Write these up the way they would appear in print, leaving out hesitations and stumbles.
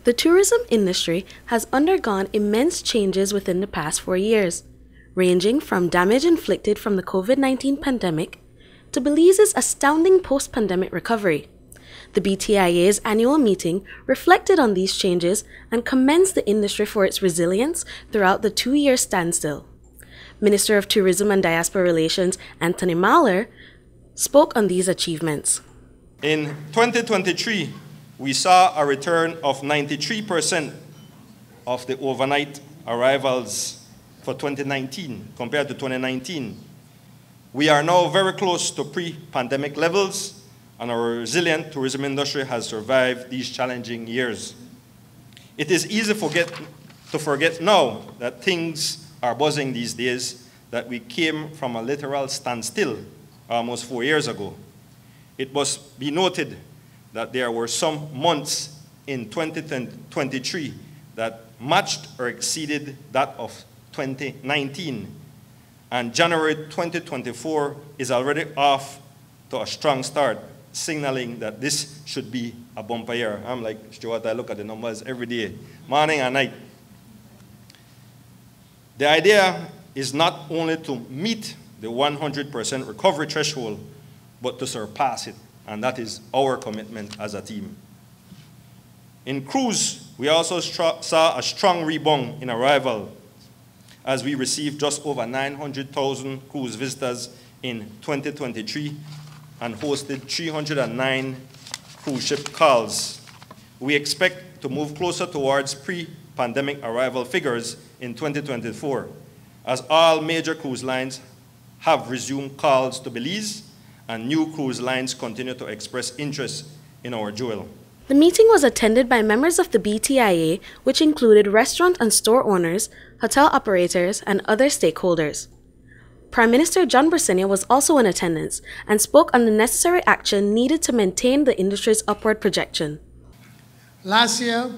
The tourism industry has undergone immense changes within the past 4 years, ranging from damage inflicted from the COVID-19 pandemic to Belize's astounding post-pandemic recovery. The BTIA's annual meeting reflected on these changes and commended the industry for its resilience throughout the 2-year standstill. Minister of Tourism and Diaspora Relations Anthony Mahler spoke on these achievements. In 2023, we saw a return of 93% of the overnight arrivals for 2019 compared to 2019. We are now very close to pre-pandemic levels, and our resilient tourism industry has survived these challenging years. It is easy to forget now that things are buzzing these days, that we came from a literal standstill almost 4 years ago. It must be noted that there were some months in 2023 that matched or exceeded that of 2019. And January 2024 is already off to a strong start, signaling that this should be a bumper year. I'm like Stuart, I look at the numbers every day, morning and night. The idea is not only to meet the 100% recovery threshold, but to surpass it, and that is our commitment as a team. In cruise, we also saw a strong rebound in arrival as we received just over 900,000 cruise visitors in 2023 and hosted 309 cruise ship calls. We expect to move closer towards pre-pandemic arrival figures in 2024, as all major cruise lines have resumed calls to Belize, and new cruise lines continue to express interest in our jewel. The meeting was attended by members of the BTIA, which included restaurant and store owners, hotel operators, and other stakeholders. Prime Minister John Britney was also in attendance and spoke on the necessary action needed to maintain the industry's upward projection. Last year,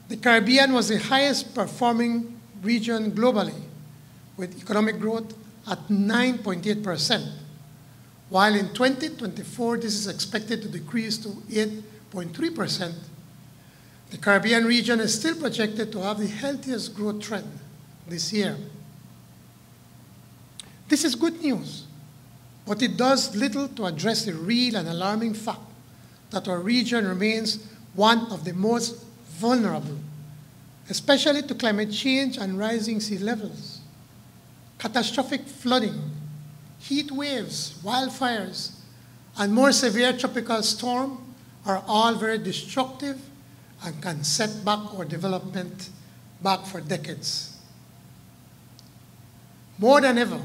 the Caribbean was the highest performing region globally, with economic growth at 9.8%, while in 2024 this is expected to decrease to 8.3%. The Caribbean region is still projected to have the healthiest growth trend this year. This is good news, but it does little to address the real and alarming fact that our region remains one of the most vulnerable, especially to climate change and rising sea levels. Catastrophic flooding, heat waves, wildfires, and more severe tropical storms are all very destructive and can set back our development back for decades. More than ever,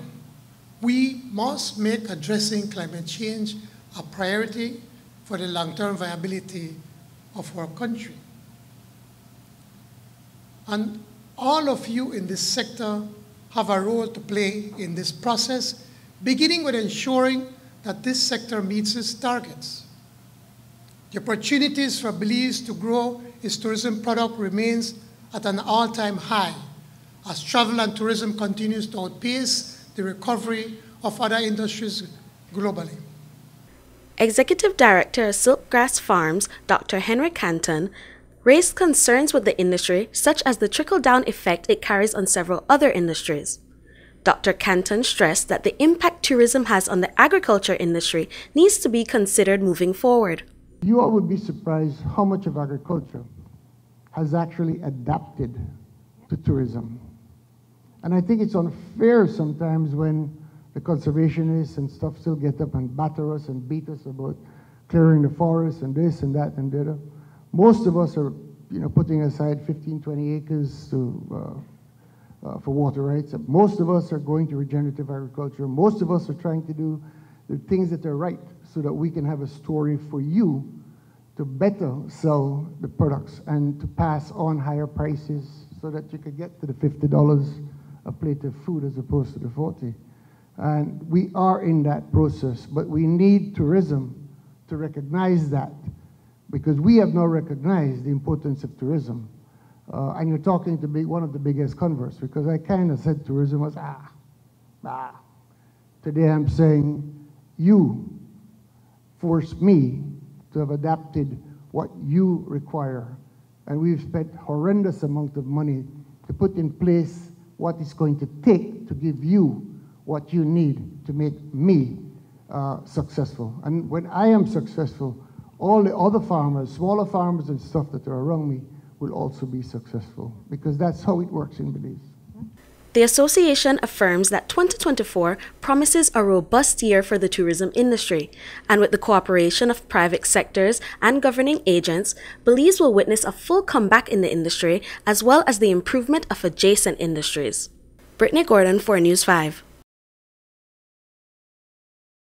we must make addressing climate change a priority for the long-term viability of our country. And all of you in this sector have a role to play in this process, beginning with ensuring that this sector meets its targets. The opportunities for Belize to grow its tourism product remains at an all-time high as travel and tourism continues to outpace the recovery of other industries globally. Executive Director of Silkgrass Farms, Dr. Henry Canton, raised concerns with the industry, such as the trickle-down effect it carries on several other industries. Dr. Canton stressed that the impact tourism has on the agriculture industry needs to be considered moving forward. You all would be surprised how much of agriculture has actually adapted to tourism. And I think it's unfair sometimes when the conservationists and stuff still get up and batter us and beat us about clearing the forest and this and that and the other. Most of us are, putting aside 15, 20 acres for water rights. Most of us are going to regenerative agriculture. Most of us are trying to do the things that are right so that we can have a story for you to better sell the products and to pass on higher prices so that you could get to the $50 a plate of food as opposed to the 40. And we are in that process, but we need tourism to recognize that, because we have not recognized the importance of tourism. And you're talking to one of the biggest converts, because I kind of said tourism was, Today I'm saying, you forced me to have adapted what you require And we've spent horrendous amount of money to put in place what it's going to take to give you what you need to make me successful. And when I am successful, all the other farmers, smaller farmers and stuff that are around me will also be successful, because that's how it works in Belize. The association affirms that 2024 promises a robust year for the tourism industry, and with the cooperation of private sectors and governing agents, Belize will witness a full comeback in the industry as well as the improvement of adjacent industries. Britney Gordon for News 5.